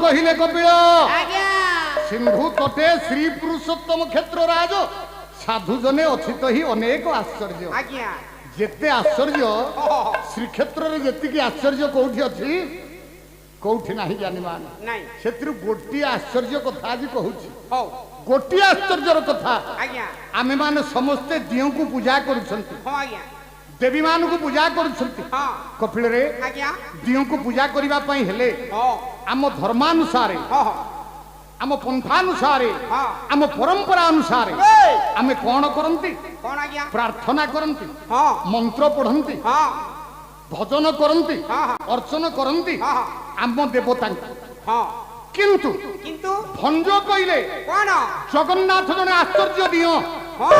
कहिले कपिल आज्ञा सिंधु तटे श्री पुरुषोत्तम क्षेत्र राज साधु जने अच्छी तो ही अनेक आश्चर्य आज्ञा जेते आश्चर्य श्रीक्षेत्र रे जेतिकी आश्चर्य कोठी अछि कोठी नाही जानिमान नहीं क्षेत्र गोटी आश्चर्य कथा आज कहूची हो गोटी आश्चर्यर कथा आज्ञा आमे माने समस्ते दियों को पूजा करूछंती हो आज्ञा देवी मान को पूजा करूछंती हां कपिल रे आज्ञा दियों को पूजा करिबा पई हेले हो आम धर्मानुसारे हो आम पंथानुसारे हां आम परंपरा अनुसारे ए आमे कोन करंती कौन आज्ञा प्रार्थना करंती हां मंत्र पढ़ंती हां भजन करंती हाँ, हाँ। अर्चन करंती हां आम देवता हां किंतु किंतु भंज कइले कौन जगन्नाथ जने आश्चर्य दियो हां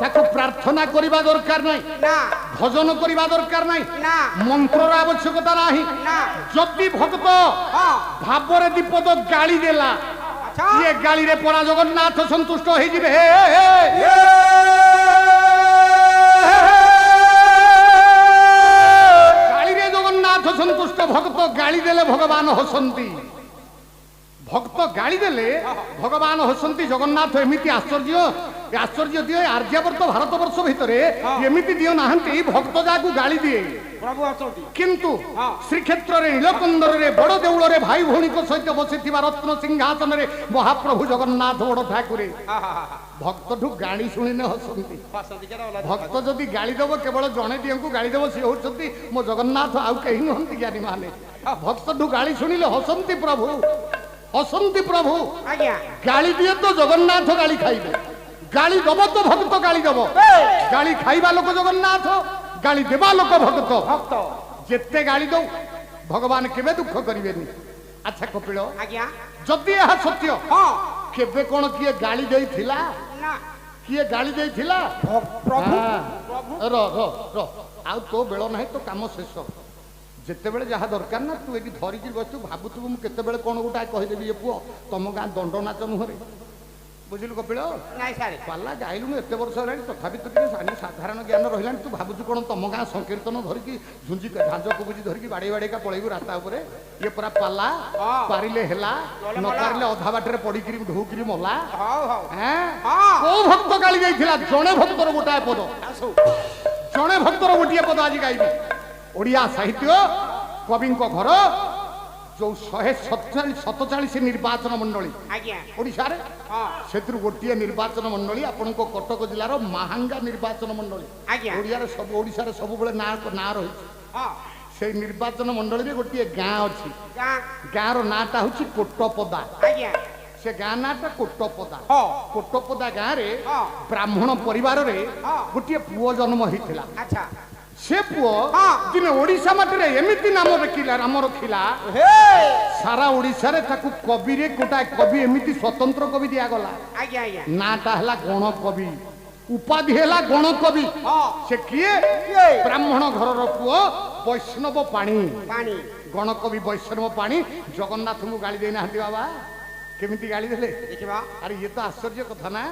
ताको प्रार्थना करिबा दरकार नाही ना भजन करिबा दरकार नाही ना मंत्रर आवश्यकता नाही ना जति भक्त हां भाबरे दीपद गाली देला अच्छा ये गाली रे परा जगन्नाथ संतुष्ट होई जिवे गाली रे जगन्नाथ संतुष्ट भक्त गाली देले भगवान हसंती भक्त गाली देले भगवान हसंती जगन्नाथ एमिति आश्चर्य दिए आर्यावर्त भारतवर्ष भितरे एमिति दियो नाहंती भक्त जाकू गाली दिए प्रभु असोटी किंतु हाँ। श्रीक्षेत्र रे नीलकंदर रे बड़ देउल रे भाई भौणी को सहित बसिथिबा रत्न सिंहासन रे महाप्रभु जगन्नाथ बड़ ठाकुरे हां हां हां भक्त ठु गाली सुनिने हसंती फसंती केरा वाला भक्त जदि गाली देव केवल जणे दियंकु गाली देव सी होचंती मो जगन्नाथ आउ कहि नहंती ज्ञानी माने भक्त ठु गाली सुनिले हसंती प्रभु आज्ञा गाली दिए तो जगन्नाथ गाली खाइबे गाली दब तो भक्त गाली दब गाली खाइबा लोक जगन्नाथ गाली देबा लोक भक्त भक्त जेते गाली दो भगवान केबे दुख करिवेनी अच्छा कपिल आज्ञा जदि यह सत्य हां केबे कोन किए गाली देइथिला ना किए गाली देइथिला प्रभु हाँ। रो रो रो आउ तो बेल नाही तो काम शेष जेते बेले जहा दरकार ना तू एटी धरिकी बसतु भाबुतु मु केते बेले कोन गोटा कहि देबी ए पुओ तम गां दंड नाच नुहरे बुझिलु कपिल नाही सारे पाला गाइलु एते वर्ष हेलानी तथापि तो टिके साधारण ज्ञान रहिलानी तू भाबुचु कोन तम गां संकीर्तन धरिकी झुंझी झांझ कुबुजी धरिकी बाडे बाडे का पळेबु रास्ता ऊपर ये पूरा पाला हाँ। पारिले हेला नले न मला। पारिले अधा बाटरे पडिकिरी ढुकिरी मला हां हां हैं हां को भक्त गाली जाइथिला जणे भक्तर गोटाए पद आसो जणे भक्तर गोटिए पद आज गाइबी ओडिया साहित्य कवि घर जो 147 निर्वाचन मंडली आज्ञा ओडिशा रे हां से गोटे निर्वाचन मंडली आपण कटक जिलार महांगा निर्वाचन मंडली आज्ञा ओडिया रे सब ओडिशा रे सब बेले ना रही हां से निर्वाचन मंडली रे गोटे गाँ अच्छी गां गाँ रो नाटा हूँ कोटपदा आज्ञा से गाँ नाटा कोटपदा हां कोटपदा गाँ रे हाँ। ब्राह्मण परिवार रे हाँ। गोटे पुओ जन्म होइथिला अच्छा से पुओ हाँ। दिने ओडिशा माटी एमिति नाम रखिला नाम रखिला हे सारा ओडिशा रे ताकू कवि रे गोटा कवि एमिति स्वतंत्र कवि दिया गला आज्ञा आज्ञा नाटा हला गण कवि उपाधि हला गण कवि हां से किए ब्राह्मण घर पुओ वैष्णव पाणी पानी गण कवि वैष्णव पाणी जगन्नाथ को गाली देना बाबा केमिति गाली देले देखिबा अरे ये तो आश्चर्य कथा ना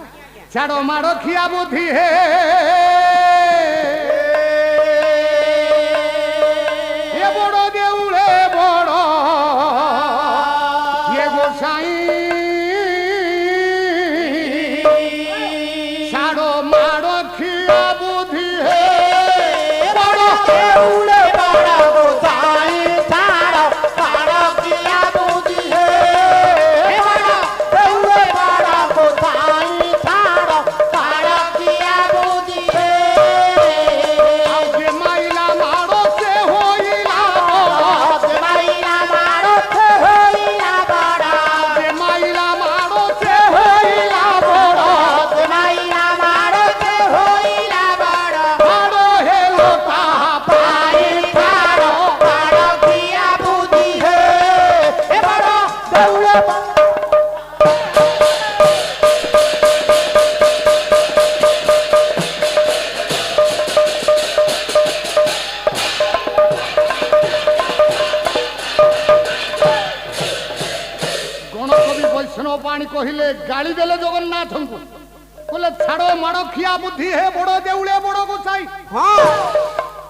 छाड़ो माड़ो खिया बुद्धि हे ये बड़ो देउले बड़ो ये गोसाई छाड़ो माड़ो खिया बुद्धि हे बड़ो देउले बड़ा गोसाई सारा सारा किया बुद्धि है हे बड़ा देउले बड़ा गोसाई सारा सारा किया बुद्धि है जे माइला माड़ो से होइला जे माइला मारो थे होइला बड़ा जे माइला माड़ो से होइला बड़ो जे माइला मारो थे होइला बड़ा माड़ो हे लोटा पाई सारा सारा किया बुद्धि है हे बड़ा देउले गणकवि वैष्णव पाणी कहिले गाली देले जगन्नाथ को बोले छाड़ो माड़ो खिया बुद्धि हे बड़ो देउले बड़ो गोसाई हां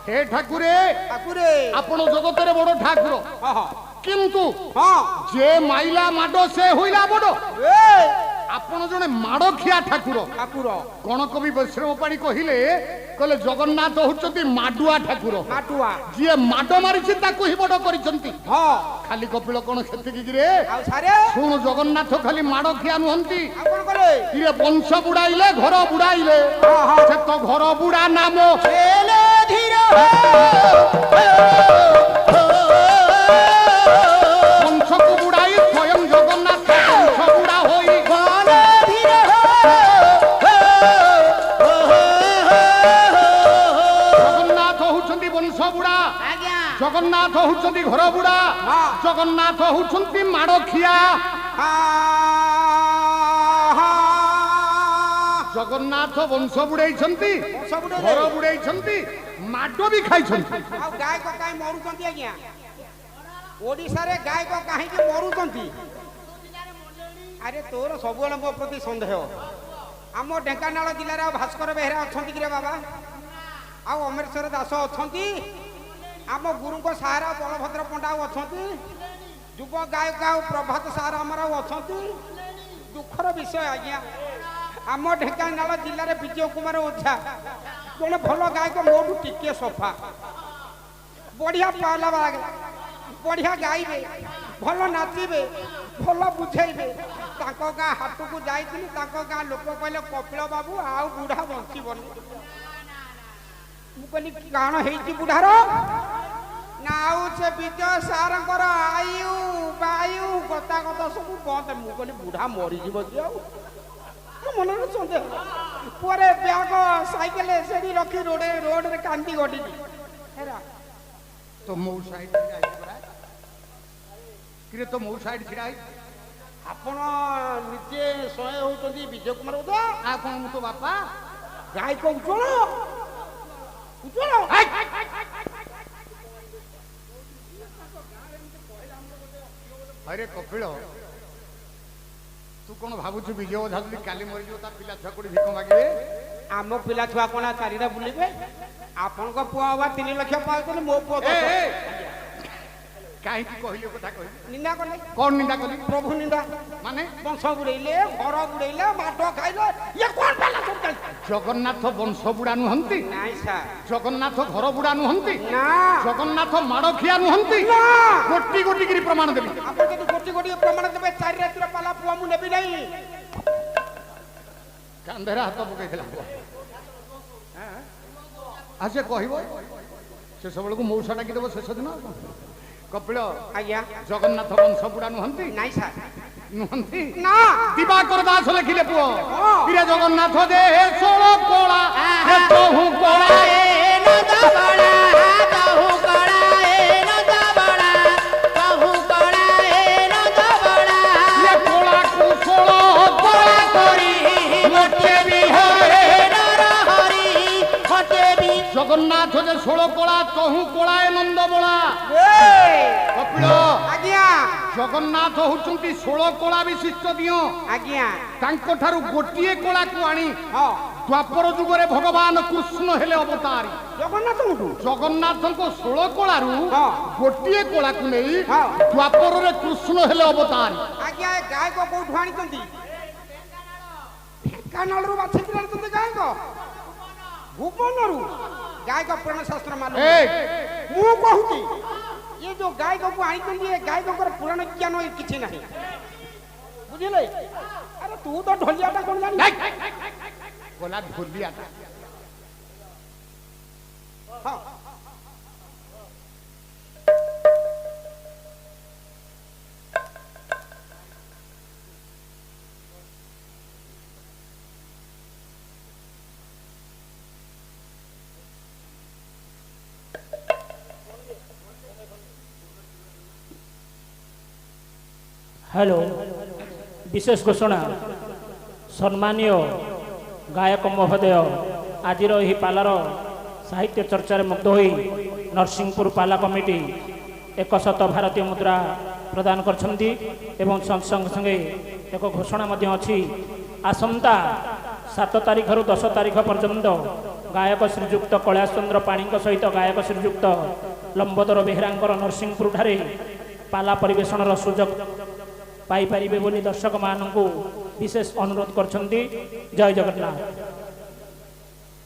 हे ठाकुरे ठाकुरे आपण जगत रे बड़ो ठाकुर हां हां কিন্তু ହଁ যে মাইলা মাড সে হইলা বড়। ଏ আপন জনে মাড়খিয়া ঠাকুর। ଠାକୁର কোন কবি বৈষ্ণব পাড়ি কহিলে কলে জগন্নাথ হচ্ছন্তি মাডুয়া ঠাকুর। ମାଟୁଆ ଯିଏ ମାଡ ମାରିଛି ତାକୁ ହିଁ ବଡ କରିଛନ୍ତି। ହଁ ଖାଲି କପିଳ କଣ ସେତିକି ରେ? ଆଉ ସାରେ ଶୁଣୁ ଜଗନ୍ନାଥ ଖାଲି ମାଡ ଖିଆ ନୁହନ୍ତି। ଆଉ କଣ କଲେ ଇଏ ବଂଶ ବୁଡାଇଲେ ଘର ବୁଡାଇଲେ। ହଁ ହଁ ସେ ତ ଘର ବୁଡା ନାମ ହେଲେ ଧୀର ବଂଶକୁ ବୁଡାଇ ସ୍ୱୟଂ ଜଗନ୍ନାଥ ବଂଶ ବୁଡା ହୋଇ ଗଲେ ଧୀର ଜଗନ୍ନାଥ ହଉଛନ୍ତି ବଂଶ ବୁଡା। ଆଜ୍ଞା ଜଗନ୍ନାଥ ହଉଛନ୍ତି ଘର ବୁଡା। ହଁ। ଜଗନ୍ନାଥ ହଉଛନ୍ତି ମାଡ ଖିଆ। ଜଗନ୍ନାଥ ବଂଶ ବୁଡେଇଛନ୍ତି, ବଂଶ ବୁଡେଇଲେ। ଘର ବୁଡେଇଛନ୍ତି, ମାଡ ବି ଖାଇଛନ୍ତି। ଆଉ ଗାୟକ କାହିଁ ମରୁଛନ୍ତି ଆଜ୍ଞା? ଓଡ଼ିଶାରେ ଗାୟକ କାହିଁକି ମରୁଛନ୍ତି? ଆରେ ତୋର ସବୁବେଳେ ମୋ ପ୍ରତି ସନ୍ଦେହ। ଆମ ଢେଙ୍କାନାଳ ଜିଲ୍ଲାରେ ଆଉ ଭାସ୍କର ବେହେରା ଅଛନ୍ତି କିରେ ବାବା? ଆଉ ଅମରେଶ୍ୱର ଦାସ ଅଛନ୍ତି? ଆମ ଗୁରୁଙ୍କ ସାହାରା ବଳଭଦ୍ର ପଣ୍ଡା ଆଉ ଅଛନ୍ତି? ଯୁବ ଗାୟକ ଆଉ ପ୍ରଭାତ ସାହାରା ଆମର ଆଉ ଅଛନ୍ତି? ଦୁଃଖର ବିଷୟ ଆଜ୍ଞା, ଆମ ଢେଙ୍କାନାଳ ଜିଲ୍ଲାରେ ବିଜୟ କୁମାର ଓଝା ଜଣେ ଭଲ ଗାୟକ, ମୋଠୁ ଟିକିଏ ସଫା, ବଢିଆ ପାଲା ବଢିଆ ଗାଇବେ, ଭଲ ନାଚିବେ, ଭଲ ବୁଝେଇବେ। ତାଙ୍କ ଗାଁ ହାଟକୁ ଯାଇଥିଲି, ତାଙ୍କ ଗାଁ ଲୋକ କହିଲେ କପିଳ ବାବୁ ଆଉ ବୁଢା ବଞ୍ଚିବନି। ମୁଁ କହିଲି କାଣ ହେଇଛି ବୁଢାର? ନା ଆଉ ସେ ବିଜୟ ସାରଙ୍କର ଆୟୁ ବାୟୁ ଗତାଗତ ସବୁ ବନ୍ଦ। ମୁଁ କହିଲି ବୁଢା ମରିଯିବ କି? ଆଉ ମୋ ମନରେ ସନ୍ଦେହ। ପରେ ବ୍ୟାଗ ସାଇକେଲ ସେଠି ରଖି ରୋଡରେ କାନ୍ଦି ଗଡ଼ିଲି। ହେଲା তো মৌ সাইড ছিড়া হইছে পরা। কিরে তো মৌ সাইড ছিড়া হই? ଆପଣ ନିଜେ ସ୍ୱୟଂ ହେଉଛନ୍ତି ବିଜୟ କୁମାର ଓଝା, আর কোন মু তো বাপা? ଗାୟକ ଉଜ୍ଜ୍ୱଳ ଉଜ୍ଜ୍ୱଳ। আরে কপিল, তু কোন ভাবুছু বিজয় ওঝা যদি কালি মরিଯିବ তা পিলা ছুয়া কোটি ভিক মাগিবে? ଆମ ପିଲା ଛୁଆ କ'ଣ ଚାରିଟା ବୁଲିବେ? ଆପଣଙ୍କ ପୁଅ ହବା 3 ଲକ୍ଷ ପାଉଛନ୍ତି, ମୋ ପୁଅ এ এ কাহিকি কহিলে কথা কহি ନିନ୍ଦା କଲେ। কোন নিন্দা কলি? ପ୍ରଭୁ ନିନ୍ଦା, মানে ବଂଶ ବୁଡେଇଲେ, ଘର ବୁଡେଇଲେ, ମାଡ ଖାଇଲେ। ଇଏ କ'ଣ ପାଲା ସବୁ ଚାଲିଛି? জগন্নাথ বংশ বুড়া নুহନ୍ତି, ନାଇଁ ସାର୍, জগন্নাথ ঘর বুড়া নুহନ୍ତି, ନା জগন্নাথ মাড় খিয়া নুহନ୍ତି। ନା। ଗୋଟି ଗୋଟି କରି ପ୍ରମାଣ ଦେବି। ଆପଣ ଯଦି ଗୋଟି ଗୋଟି ପ୍ରମାଣ ଦେବେ, 4 ରାତିର ପାଲା ପୁଅ ମୁଁ ନେବି ନାହିଁ। କାନ୍ଧରେ ହାତ ପକେଇଥିଲା। ଆଉ ସେ କହିବ ଶେଷ ବେଳକୁ ମଉସା ଡାକିଦେବ ଶେଷ ଦିନ। କପିଳ, ଆଜ୍ଞା ଜଗନ୍ନାଥ ବଂଶ ବୁଡା নুহନ୍ତି? ନାଇଁ ସାର୍, নুহନ୍ତି। ନା দিবাকর দাস লেখিলে পুଅ ହଁ। কিরে জগন্নাথ দে ষোল কলা বহু কলা ইয়ে কলা কুশল কলা করি মোটে বিহারে জগন্নাথ যে ষোল কলা তহু কলায় নন্দ বলা। কপিল, ଆଜ୍ଞା জগন্নাথ হচ্ছন্তি 16 কলা বিশিষ্ট দিও। ଆଜ୍ଞା ତାଙ୍କଠାରୁ ଗୋଟିଏ କଳାକୁ ଆଣି ହଁ ଦ୍ୱାପର ଯୁଗରେ ଭଗବାନ କୃଷ୍ଣ ହେଲେ ଅବତାରୀ। ଜଗନ୍ନାଥଙ୍କଠୁ ଜଗନ୍ନାଥଙ୍କ 16 କଳାରୁ ହଁ। ଗୋଟିଏ କଳାକୁ ନେଇ ହଁ। ଦ୍ୱାପରରେ କୃଷ୍ଣ ହେଲେ ଅବତାରୀ। ଆଜ୍ଞା ଏ ଗାୟକ କୋଉଠୁ ଆଣିଛନ୍ତି? ଢେଙ୍କାନାଳରୁ ବାଛିକି ଆଣିଛନ୍ତି ଗାୟକ, ଭୁବନରୁ। ଗାୟକ ପୁରାଣ ଶାସ୍ତ୍ର ମାଲୁମ। ଏ ମୁଁ କହୁଛି ଏ ଯୋଉ ଗାୟକକୁ ଆଣିଛନ୍ତି, ଏ ଗାୟକଙ୍କର ପୁରାଣ ଜ୍ଞାନ କିଛି ନାହିଁ, ବୁଝିଲେ? ଆରେ ତୁ ତ ଢୋଲିଆଟା କ'ଣ ଜାଣିଛୁ? ଗଲା ଢୋଲିଆଟା। ହଁ हेलो विशेष घोषणा सम्मानीय गायक महोदय आज पालार साहित्य चर्चार मुग्ध हो नरसिंहपुर पाला कमिटी 100 भारतीय मुद्रा प्रदान कर संगे एक घोषणा अच्छी आसंता 7 तारीख रु 10 तारीख पर्यंत गायक श्रीजुक्त कैलाश चंद्र पाणी सहित गायक श्रीजुक्त लंबोदर बेहेरा नरसिंहपुर ठारे ପାଲା ପରିବେଷଣର ସୁଯୋଗ ପାଇପାରିବେ ବୋଲି ଦର୍ଶକମାନଙ୍କୁ ବିଶେଷ ଅନୁରୋଧ କରିଛନ୍ତି। ଜୟ ଜଗନ୍ନାଥ।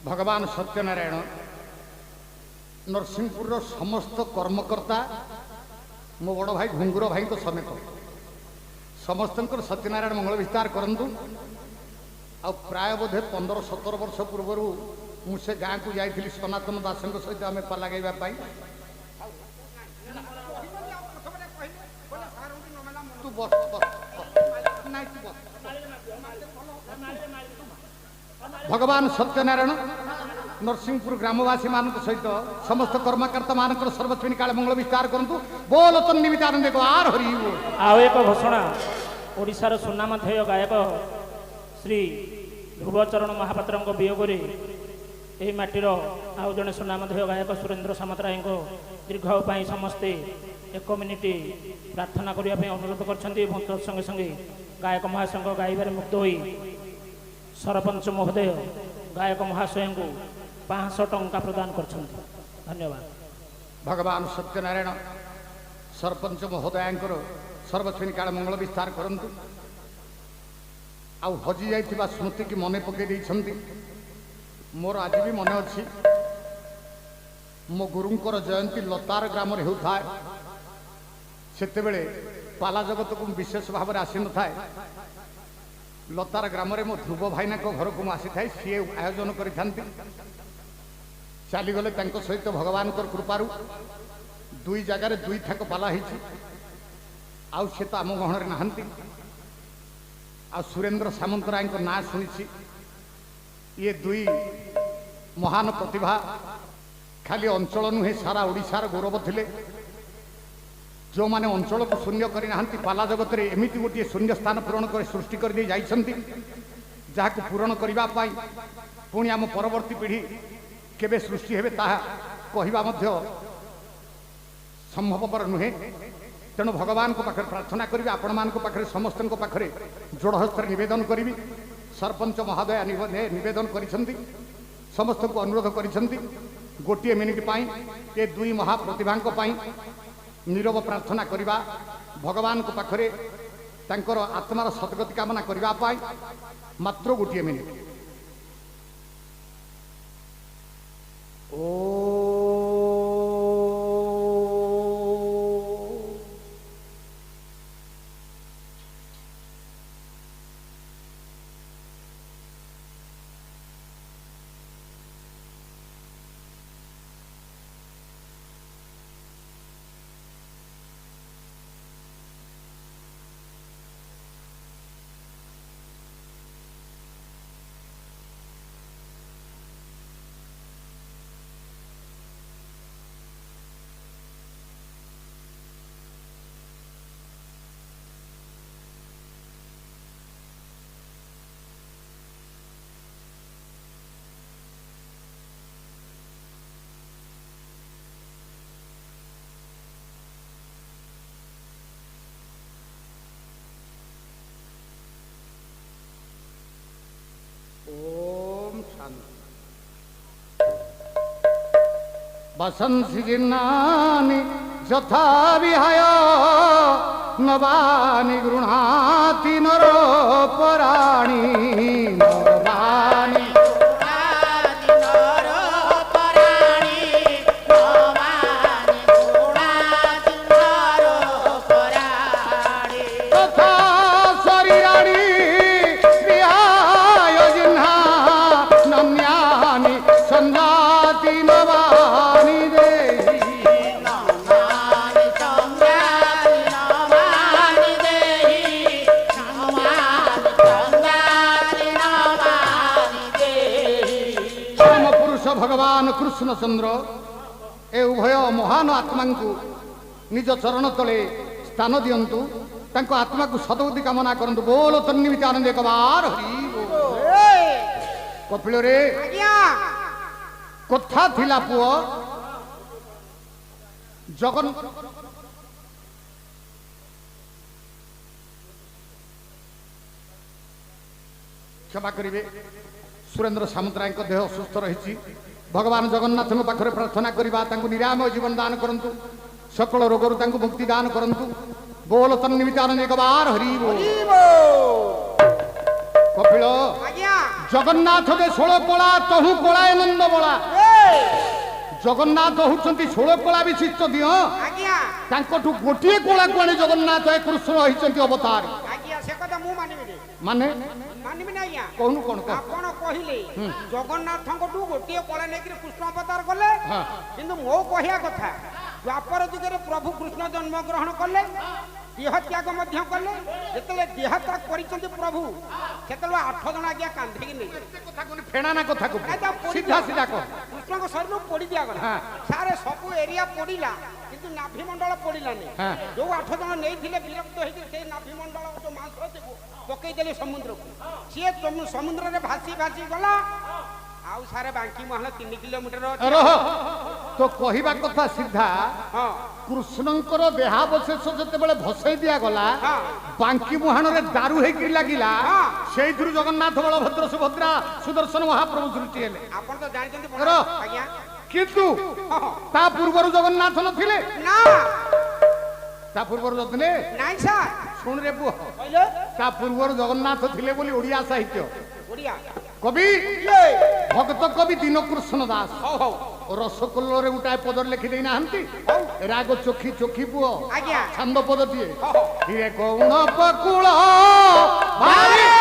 ଭଗବାନ ସତ୍ୟନାରାୟଣ ନରସିଂହପୁରର ସମସ୍ତ କର୍ମକର୍ତ୍ତା ମୋ ବଡ଼ ଭାଇ ଘୁଙ୍ଗୁର ଭାଇଙ୍କ ସମେତ ସମସ୍ତଙ୍କର ସତ୍ୟନାରାୟଣ ମଙ୍ଗଳ ବିସ୍ତାର କରନ୍ତୁ। ଆଉ ପ୍ରାୟ ବୋଧେ 15-17 ବର୍ଷ ପୂର୍ବରୁ ମୁଁ ସେ ଗାଁକୁ ଯାଇଥିଲି ସନାତନ ଦାସଙ୍କ ସହିତ ଆମେ ପାଲା ଗାଇବା ପାଇଁ। ତୁ ବସ ବସ ନାଇଁ ତୁ ବସ। ଭଗବାନ ସତ୍ୟନାରାୟଣ ନରସିଂହପୁର ଗ୍ରାମବାସୀ ମାନଙ୍କ ସହିତ ସମସ୍ତ କର୍ମକର୍ତ୍ତା ମାନଙ୍କର ସର୍ବଶ୍ରେଣୀ କାଳେ ମଙ୍ଗଳ ବିସ୍ତାର କରନ୍ତୁ। ବୋଲ ତନ୍ନିମିତ ଆନନ୍ଦ ଆର ହରି ବୋଲ। ଆଉ ଏକ ଘୋଷଣା, ଓଡ଼ିଶାର ସୁନାମଧେୟ ଗାୟକ ଶ୍ରୀ ଧ୍ରୁବଚରଣ ମହାପାତ୍ରଙ୍କ ବିୟୋଗରେ ଏହି ମାଟିର ଆଉ ଜଣେ ସୁନାମଧେୟ ଗାୟକ ସୁରେନ୍ଦ୍ର ସାମନ୍ତରାୟଙ୍କ ଦୀର୍ଘାୟୁ ପାଇଁ ସମସ୍ତେ 1 ମିନିଟ୍ ପ୍ରାର୍ଥନା କରିବା ପାଇଁ ଅନୁରୋଧ କରିଛନ୍ତି ଏବଂ ତତ୍ସଙ୍ଗେ ସଙ୍ଗେ ଗାୟକ ମହାଶୟଙ୍କ ଗାଇବାରେ ମୁଗ୍ଧ ହୋଇ ସରପଞ୍ଚ ମହୋଦୟ ଗାୟକ ମହାଶୟଙ୍କୁ 500 ଟଙ୍କା ପ୍ରଦାନ କରିଛନ୍ତି। ଧନ୍ୟବାଦ। ଭଗବାନ ସତ୍ୟନାରାୟଣ ସରପଞ୍ଚ ମହୋଦୟଙ୍କର ସର୍ବଶ୍ରେଣୀ କାଳ ମଙ୍ଗଳ ବିସ୍ତାର କରନ୍ତୁ। ଆଉ ହଜି ଯାଇଥିବା ସ୍ମୃତିକି ମନେ ପକାଇ ଦେଇଛନ୍ତି। ମୋର ଆଜି ବି ମନେ ଅଛି, ମୋ ଗୁରୁଙ୍କର ଜୟନ୍ତୀ ଲତାର ଗ୍ରାମରେ ହେଉଥାଏ। ସେତେବେଳେ ପାଲା ଜଗତକୁ ବିଶେଷ ଭାବରେ ଆସିନଥାଏ। ଲତାର ଗ୍ରାମରେ ମୋ ଧ୍ରୁବ ଭାଇନାଙ୍କ ଘରକୁ ମୁଁ ଆସିଥାଏ। ସିଏ ଆୟୋଜନ କରିଥାନ୍ତି। ଚାଲିଗଲେ ତାଙ୍କ ସହିତ ଭଗବାନଙ୍କର କୃପାରୁ 2 ଜାଗାରେ 2 ଥାକ ପାଲା ହେଇଛି। ଆଉ ସେ ତ ଆମ ଗହଣରେ ନାହାନ୍ତି। ଆଉ ସୁରେନ୍ଦ୍ର ସାମନ୍ତରାୟଙ୍କ ନାଁ ଶୁଣିଛି। ଇଏ 2 ମହାନ ପ୍ରତିଭା ଖାଲି ଅଞ୍ଚଳ ନୁହେଁ ସାରା ଓଡ଼ିଶାର ଗୌରବ ଥିଲେ। ଯେଉଁମାନେ ଅଞ୍ଚଳକୁ ଶୂନ୍ୟ କରିନାହାନ୍ତି, ପାଲା ଜଗତରେ ଏମିତି ଗୋଟିଏ ଶୂନ୍ୟ ସ୍ଥାନ ପୂରଣ କରି ସୃଷ୍ଟି କରିଦେଇ ଯାଇଛନ୍ତି, ଯାହାକୁ ପୂରଣ କରିବା ପାଇଁ ପୁଣି ଆମ ପରବର୍ତ୍ତୀ ପିଢ଼ି କେବେ ସୃଷ୍ଟି ହେବେ ତାହା କହିବା ମଧ୍ୟ ସମ୍ଭବପର ନୁହେଁ। ତେଣୁ ଭଗବାନଙ୍କ ପାଖରେ ପ୍ରାର୍ଥନା କରିବି, ଆପଣମାନଙ୍କ ପାଖରେ ସମସ୍ତଙ୍କ ପାଖରେ ଯୋଡ଼ ହସ୍ତରେ ନିବେଦନ କରିବି। ସରପଞ୍ଚ ମହୋଦୟ ନିବେଦନ କରିଛନ୍ତି, ସମସ୍ତଙ୍କୁ ଅନୁରୋଧ କରିଛନ୍ତି 1 ମିନିଟ୍ ପାଇଁ ଏ 2 ମହାପ୍ରତିଭାଙ୍କ ପାଇଁ ନିରବ ପ୍ରାର୍ଥନା କରିବା, ଭଗବାନଙ୍କ ପାଖରେ ତାଙ୍କର ଆତ୍ମାର ସଦ୍ଗତି କାମନା କରିବା ପାଇଁ ମାତ୍ର 1 ମିନିଟ୍। बसंसी जिन्नानि यथा विहाय नवानि गृह्णाति नरोपराणि नवानि तथा शरीराणि विहाय जिह्ना नम्यानि संजाति नवानि देहि परम पुरुष भगवान कृष्ण चंद्र ए उभय महान आत्मा को निज चरण तले स्थान दियंतु, तांको आत्मा को सदबुद्धि कामना करंतु। बोलो तन्निमित आनंद एक बार हरि बोल। कपिल रे कथा थिला पुओ जगन क्षमा करिवे, सुरेंद्र सामन्तराय देह असुस्थ रही। भगवान जगन्नाथ पाखे प्रार्थना करवा, निरामय जीवन दान करंतु। सकल रोगरु तांको मुक्ति दान करंतु बोल तन्निमित्तानंद एक बार हरि बोल कपिल आज्ञा जगन्नाथ के 16 कला तहु कलाए नंद बला जगन्नाथ होउछंती 16 कला विशिष्ट दियो आज्ञा तांकोठु गोटिए कला कोणी जगन्नाथ ए कृष्ण होइछंती अवतार आज्ञा से कथा मु मानिबिनी माने मानिबिनी आज्ञा कोनु कोन का आपण कहिले जगन्नाथंकटू गोटिए कला नेकरी कृष्ण अवतार कले हां किंतु मो कहिया कथा द्वापर जुगरे प्रभु कृष्ण जन्म ग्रहण कले देह त्याग मध्य कले जेतले देह त्याग करिसंती प्रभु सेतले 8 जण आज्ञा कांधे कि नै कथा कोनी फेणा ना कथा को एटा पोड़ी सीधा सीधा को कृष्ण को शरीर पोड़ी दिया गला हां सारे सब एरिया पोड़ीला किंतु नाभि मंडल पोड़ीला नै हां जो 8 जण नै थिले विरक्त होई के से नाभि मंडल जो मांस देबो पकई देले समुद्र को से समुद्र रे भासी भासी गला आउ सारे बांकी महल 3 किलोमीटर रह तो कहिबा कथा सीधा हां कृष्णंकर देहावशेष जेतेबेले भसई दिया गला हां बांकी मुहाण रे दारू हेकि लागिला हां सेइथुरु जगन्नाथ बलभद्र सुभद्रा सुदर्शन महाप्रभु सृष्टि हेले आपण तो जानिचंती रो। आज्ञा किंतु ता पूर्वरु जगन्नाथ नथिले ना ता पूर्वरु नथिले नाइ सर सुन रे पुଅ कहले ता पूर्वरु जगन्नाथ थिले बोली ओडिया साहित्य ओडिया कवि ये भक्त कवि दीनकृष्ण दास हो हो रसकल्लोरे गोटाए पदर लिखि देई नाहंती राग चोखी चोखी पुଅ आज्ञा छंद पद दिए हो हो हिरे कौण पकुळ भारी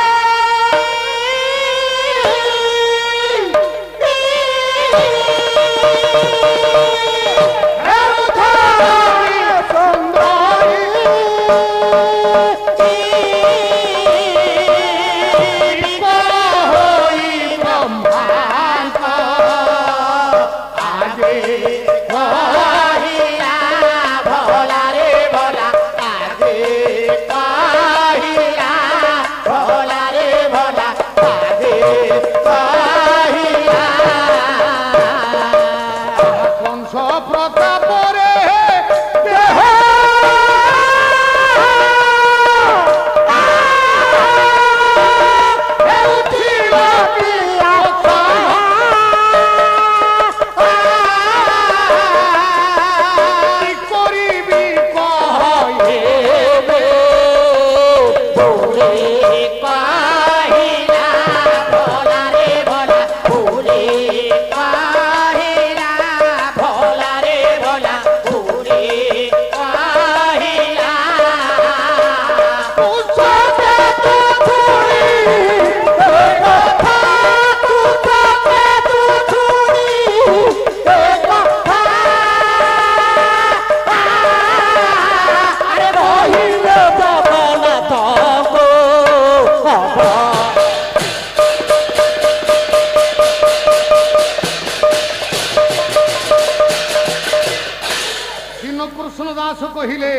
कृष्ण दास कहिले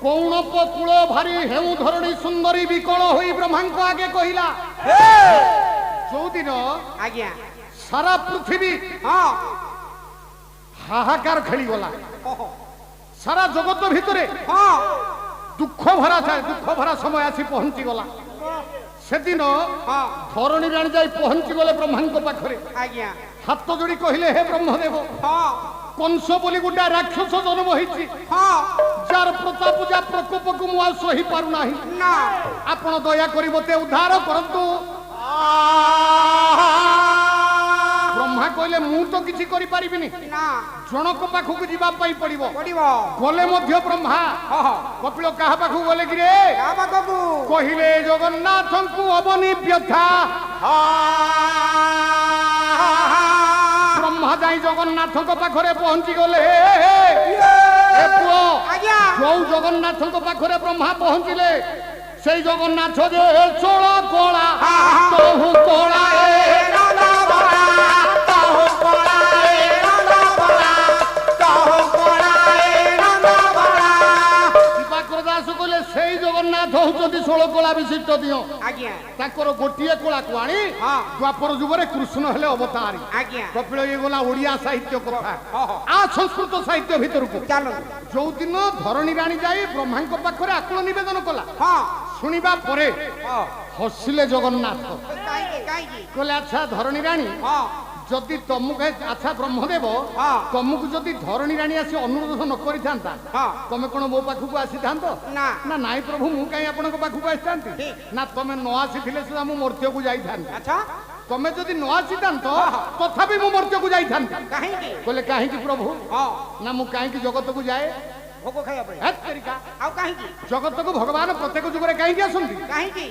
कौण पकुल भारी हेउ धरणी सुंदरी विकल होई ब्रह्मा को आगे कहिला जो दिन आज्ञा सारा पृथ्वी हां हाहाकार खेली गला सारा जगत भितरे हां दुख भरा समय आसी पहुंची गला से दिन हां धरणी राणी जाई पहुंची गले ब्रह्मा को पाखरे आज्ञा हाथ जोड़ी कहिले हे ब्रह्मदेव हां कंस बोली गोटे राक्षस जन्म होईची हां जार प्रताप जा प्रकोप को मुआ सही पारु नाही ना आपण दया करी मते उद्धार करंतु ब्रह्मा कहले मु तो किछि करि पारिबिनी ना जनक पाखु जीवा पाई पड़िबो पड़िबो गले मध्य ब्रह्मा हां कपिल काहा पाखु गले कि रे का बाबू कहिले जगन्नाथंकु अवनी व्यथा ब्रह्मा जाई जगन्नाथक पाखरे पहुंची गले ए पुओ आज्ञा जो जगन्नाथक पाखरे ब्रह्मा पहुंचिले सेई जगन्नाथ जे चोळ कोळा तोहु कोळा ए नाना बड़ा तहो बड़ा ए नाना बड़ा तहो बड़ा ए नाना बड़ा दास कहले सेई जगन्नाथ होउछंती 16 कोळा विशिष्ट दियो आज्ञा ताकर गोटिए कोळा को आनी हां द्वापर जुगरे कृष्ण हेले अवतारी आज्ञा कपिल ये गला ओडिया साहित्य कथा हां हां आ संस्कृत साहित्य भीतर को चलो जो दिन धरणी राणी जाई ब्रह्मा को पाखरे आकुल निवेदन कला हां सुनिबा परे हां हसिले जगन्नाथ काई की कहले अच्छा धरणी राणी हां যদি তমুকে আচ্ছা ব্রহ্মদেব হ্যাঁ। তমুକୁ যদি ধরণী রানী আসি অনুরোধ ন করিথান্তা হ্যাঁ। তমে কোন ମୋ পাখକୁ আসিথান্ত না না নাই প্রভু মু কাই আপনাଙ୍କ পাখକୁ আসিথাନ୍ତି ঠিক। না তমে ন আসিଥିଲେ সুদ্ধা ମୁଁ মর্ত্যକୁ যাইথাନ୍ତି আচ্ছা তমে যদি ন আসিথান্ত হ্যাঁ, হ্যাঁ। তথাপি ମୁଁ মর্ত্যକୁ যাইথাନ୍ତି কাহিঁকি କହିଲେ କାହିଁକି ପ୍ରଭୁ ହଁ ନା ମୁଁ କାହିଁକି ଜଗତକୁ ଯାଏ ଭୋଗ ଖାଇବା ପାଇଁ ହେତ୍ ତେରିକା ଆଉ କାହିଁକି ଜଗତକୁ ଭଗବାନ ପ୍ରତ୍ୟେକ ଯୁଗରେ କାହିଁକି ଆସନ୍ତି କାହିଁକି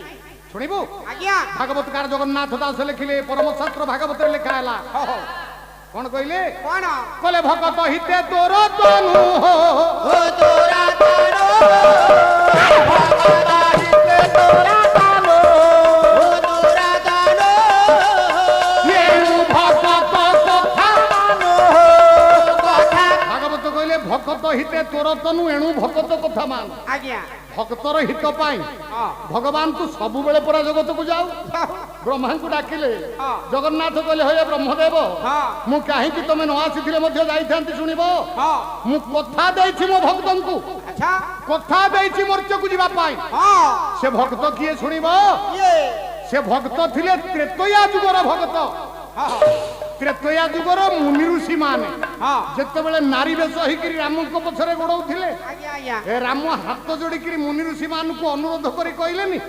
ଶୁଣିବୁ ଆଜ୍ଞା ଭାଗବତକାର ଜଗନ୍ନାଥ ଦାସ ଲେଖିଲେ ପରମଶାସ୍ତ୍ର ଭାଗବତରେ ଲେଖା ହେଲା ହଉ ହଉ କଣ କହିଲେ କଣ କହିଲେ ଭଗତ ହିତେ ତୋର ତନୁ ହୋ ଓ ତୋରା ତାର ଭଗବାନ ହିତେ ତୋରା ତାର ଓ ତୋରା ତାର ଏଣୁ ଭଗତ କଥା ମାନୋ କଥା ଭାଗବତ କହିଲେ ଭଗତ ହିତେ ତୋର ତନୁ ଏଣୁ ଭଗତ କଥା ମାନ ଆଜ୍ଞା ଭକ୍ତର ହିତ ପାଇଁ ହଁ ଭଗବାନ ତୁ ସବୁବେଳେ ପରା ଜଗତକୁ ଯାଉ ବ୍ରହ୍ମାଙ୍କୁ ଡାକିଲେ ହଁ। ଜଗନ୍ନାଥ କହିଲେ ହେ ବ୍ରହ୍ମଦେବ ହଁ ମୁଁ କାହିଁକି ତମେ ନ ଆସିଥିଲେ ମଧ୍ୟ ଯାଇଥାନ୍ତି ଶୁଣିବ ହଁ ମୁଁ କଥା ଦେଇଛି ମୋ ଭକ୍ତଙ୍କୁ ଆଚ୍ଛା କଥା ଦେଇଛି ମର୍ତ୍ତ୍ୟକୁ ଯିବା ପାଇଁ ହଁ ସେ ଭକ୍ତ କିଏ ଶୁଣିବ ଇଏ ସେ ଭକ୍ତ ଥିଲେ ତ୍ରେତୟା ଯୁଗର ଭକ୍ତ ହଁ ହଁ ତ୍ରେତୟା ଯୁଗର ମୁନି ଋଷି ମାନେ ହଁ ଯେତେବେଳେ ନାରୀ ବେଶ ହେଇକିରି ରାମଙ୍କ ପଛରେ ଗୋଡଉଥିଲେ ଆଜ୍ଞା ଆଜ୍ଞା ଏ ରାମ ହାତ ଯୋଡିକିରି ମୁନି ଋଷି ମାନଙ୍କୁ ଅନୁରୋଧ କରି କହିଲେନି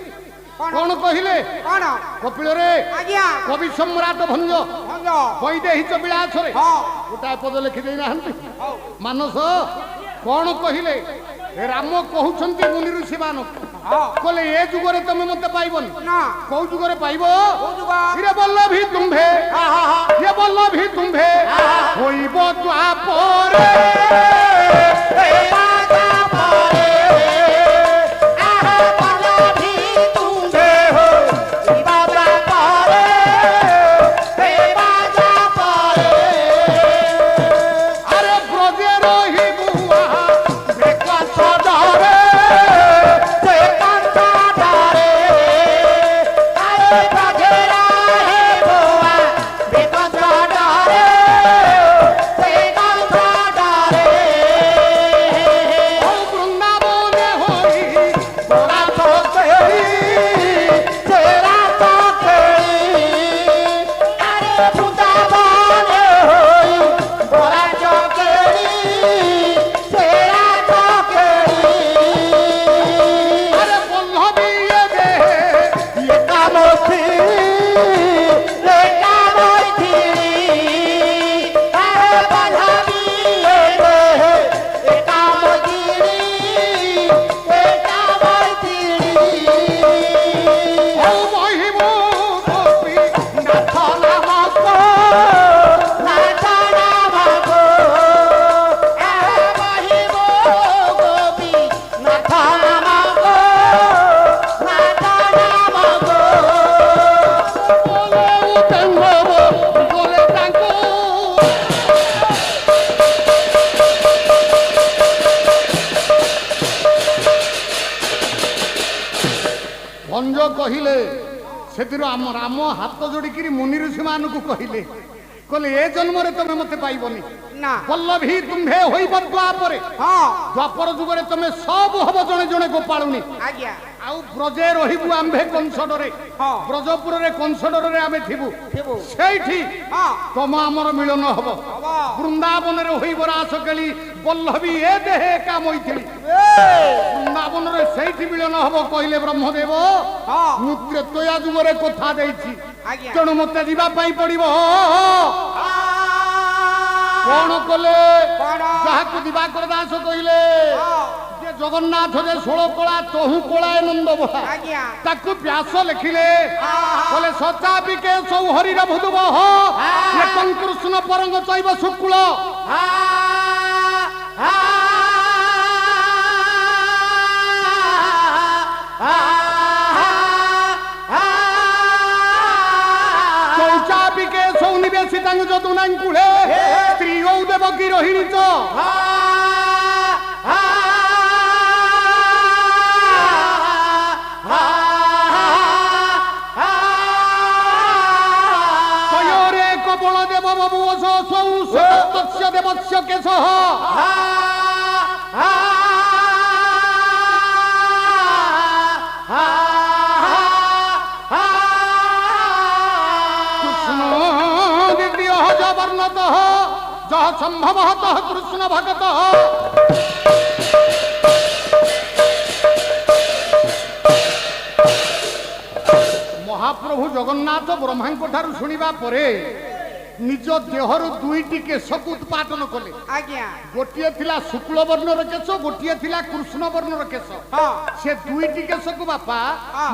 କଣ କଣ କହିଲେ କଣ କପିଳରେ ଆଜ୍ଞା କବି ସମ୍ରାଟ ଭଞ୍ଜ ଭଞ୍ଜ ବୈଦେହୀଚ ବିଳାସରେ ହଁ ଗୋଟାଏ ପଦ ଲେଖି ଦେଇନାହାନ୍ତି ହଉ ମାନସ କଣ କହିଲେ ଏ ରାମ କହୁଛନ୍ତି ମୁନି ଋଷି ମାନଙ୍କୁ ହଁ କହିଲେ ଏ ଯୁଗରେ ତମେ ମତେ ପାଇବନି ନା କୋଉ ଯୁଗରେ ପାଇବ କୋଉ ଯୁଗ ଇରେ ବଲ୍ଲଭୀ ତୁମ୍ଭେ ହଁ ହଁ ହଁ ଇଏ ବଲ୍ଲଭୀ ତୁମ୍ଭେ ହୋଇବ ଦ୍ୱାପରେ ଏ ବାଜା ପରେ ଆହା ପଲ୍ଲଭୀ ତୁମ୍ଭେ ହୋ ଏ ବାଜା ପରେ ଏ ବାଜା ପରେ আরে ব্রজে রহিবু বেক সদরে ସେ କାନ୍ଥ ଡରେ ଆରେ ବାଜେରା ହେ ବୋଆ ବେକସ ଡରେ ସେ କାନ୍ଥ ଡରେ ও বৃন্দাবনে হই তোরা তো ସେ ରାତ ଖେଳି ଆରେ ବୃନ୍ଦାବନ ହୋଇ ବରା ଚକେଳି ସେ ରାତ ଖେଳି আরে বল্লভী এ দেহে ये काम थी रे काम थी अरे बधावी ये काम गिरी ये काम थी ও মহিমু গোপী নাথ নামক नाचा नामको आहा महिमो गोपी नाथा नामको नाचा नामको বলে উতেঙ্গব বলে তাঙ্কু ଭଞ୍ଜ କହିଲେ ସେଥିରୁ ଆମ ରାମ ହାତ ଯୋଡିକିରି ମୁନି ଋଷି ମାନଙ୍କୁ କହିଲେ କହିଲେ ଏ ଜନ୍ମରେ ତମେ ମତେ ପାଇବନି ନା ବଲ୍ଲଭୀ ତୁମ୍ଭେ ହୋଇବ ଦ୍ୱାପରେ ହଁ ଦ୍ୱାପର ଯୁଗରେ ତମେ ସବୁ ହବ ଜଣେ ଜଣେ ଗୋପାଳୁଣୀ ଆଜ୍ଞା ଆଉ ବ୍ରଜେ ରହିବୁ ଆମ୍ଭେ କଂସଡରେ ହଁ ବ୍ରଜପୁରରେ କଂସଡରେ ଆମେ ଥିବୁ ଥିବୁ ସେଇଠି ହଁ ତମ ଆମର ମିଳନ ହବ ହବ ବୃନ୍ଦାବନରେ ହୋଇବ ରାସ କେଳି ବଲ୍ଲଭୀ ଏ ଦେହେ ଏକା ମଇଥିଲି ବୃନ୍ଦାବନରେ ସେଇଠି ମିଳନ ହବ କହିଲେ ବ୍ରହ୍ମଦେବ ହଁ ମୁଁ ତ୍ରେତୟା ଯୁଗରେ କଥା ଦେଇଛି ଆଜ୍ଞା ତେଣୁ ମତେ ଯିବା ପାଇଁ ପଡିବ ଆ କଣ କଲେ କଣ ଯାହାକୁ ଦିବାକର ଦାସ କହିଲେ ହଁ ଯେ ଜଗନ୍ନାଥ ଯେ 16 କଳା ତହୁ କଳାଏ ନନ୍ଦ ବହା ଆଜ୍ଞା ତାକୁ ବ୍ୟାସ ଲେଖିଲେ ଆହା। କହିଲେ ସଚାପିକେ ସౌ ହରିର ଭୁଦୁବ ଏକଂ କୃଷ୍ଣ ପରଙ୍ଗ ଚୈବ ଶୁକ୍ଳ ଆ ଆ চৌচাপিকে সৌ নিবেশিতাঙ্গ যদুনাঙ্কুলে স্ত্রী ঔ দেবকী রোহিণী চ তয়োরে কপল দেব ববুস সৌ সত্য দেবস্য কেশঃ কৃষ্ণ দ্বিতীয় ବର୍ଣ୍ଣତଃ ଯହ ସମ୍ଭବତଃ କୃଷ୍ଣ ଭଗତଃ। ମହାପ୍ରଭୁ ଜଗନ୍ନାଥ ବ୍ରହ୍ମାଙ୍କ ଠାରୁ ଶୁଣିବା ପରେ ନିଜ ଦେହରୁ ଦୁଇଟି କେଶକୁ ଉତ୍ପାଦନ କଲେ। ଆଜ୍ଞା ଗୋଟିଏ ଥିଲା ଶୁକ୍ଳ ବର୍ଣ୍ଣର କେଶ, ଗୋଟିଏ ଥିଲା କୃଷ୍ଣ ବର୍ଣ୍ଣର କେଶ। ହଁ ସେ ଦୁଇଟି କେଶକୁ ବାପା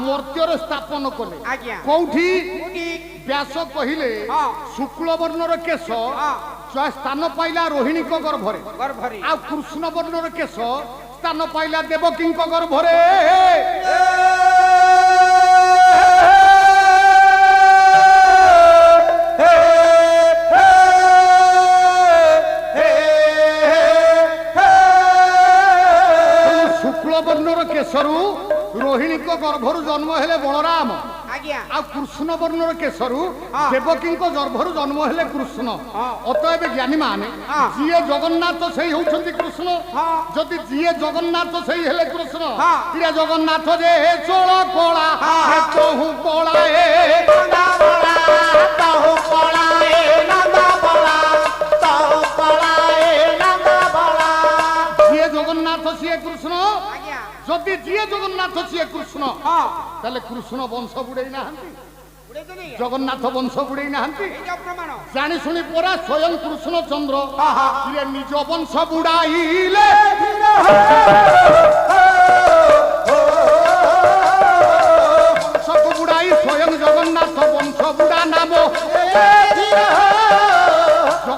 ମର୍ତ୍ତ୍ୟରେ ସ୍ଥାପନ କଲେ। ଆଜ୍ଞା କୋଉଠି? କୋଉଠି? ବ୍ୟାସ କହିଲେ ହଁ। ଶୁକ୍ଳ ବର୍ଣ୍ଣର କେଶ ହଁ ସ୍ଥାନ ପାଇଲା ରୋହିଣୀଙ୍କ ଗର୍ଭରେ, ଗର୍ଭରେ ଆଉ କୃଷ୍ଣ ବର୍ଣ୍ଣର କେଶ ସ୍ଥାନ ପାଇଲା ଦେବକୀଙ୍କ ଗର୍ଭରେ। ଶୁକ୍ଳ ବର୍ଣ୍ଣର କେଶରୁ ରୋହିଣୀଙ୍କ ଗର୍ଭରୁ ଜନ୍ମ ହେଲେ ବଳରାମ, ଆଜ୍ଞା ଆଉ କୃଷ୍ଣ ବର୍ଣ୍ଣର କେଶରୁ ଦେବକୀଙ୍କ ଗର୍ଭରୁ ଜନ୍ମ ହେଲେ କୃଷ୍ଣ। ଅତଏବ ଜ୍ଞାନୀ ମାନେ ଯିଏ ଜଗନ୍ନାଥ ସେଇ ହଉଛନ୍ତି କୃଷ୍ଣ। ଯଦି ଯିଏ ଜଗନ୍ନାଥ ସେଇ ହେଲେ କୃଷ୍ଣ, ପ୍ରିୟ ଜଗନ୍ନାଥ ଯେ ଚୋଳ କଳା ତହୁ କଳାଏ ଯିଏ ଜଗନ୍ନାଥ ସିଏ କୃଷ୍ଣ। ଆଜ୍ଞା ଯଦି ଯିଏ ଜଗନ୍ନାଥ ସିଏ କୃଷ୍ଣ, ହଁ ତାହେଲେ କୃଷ୍ଣ ବଂଶ ବୁଡେଇ ନାହାନ୍ତି, ଉଡେଇଦେଲି ଜଗନ୍ନାଥ ବଂଶ ବୁଡେଇ ନାହାନ୍ତି। ଏଇଟା ପ୍ରମାଣ। ଜାଣି ଶୁଣି ପରା ସ୍ୱୟଂ କୃଷ୍ଣ ଚନ୍ଦ୍ର ଇଏ ନିଜ ବଂଶ ବୁଡାଇଲେ।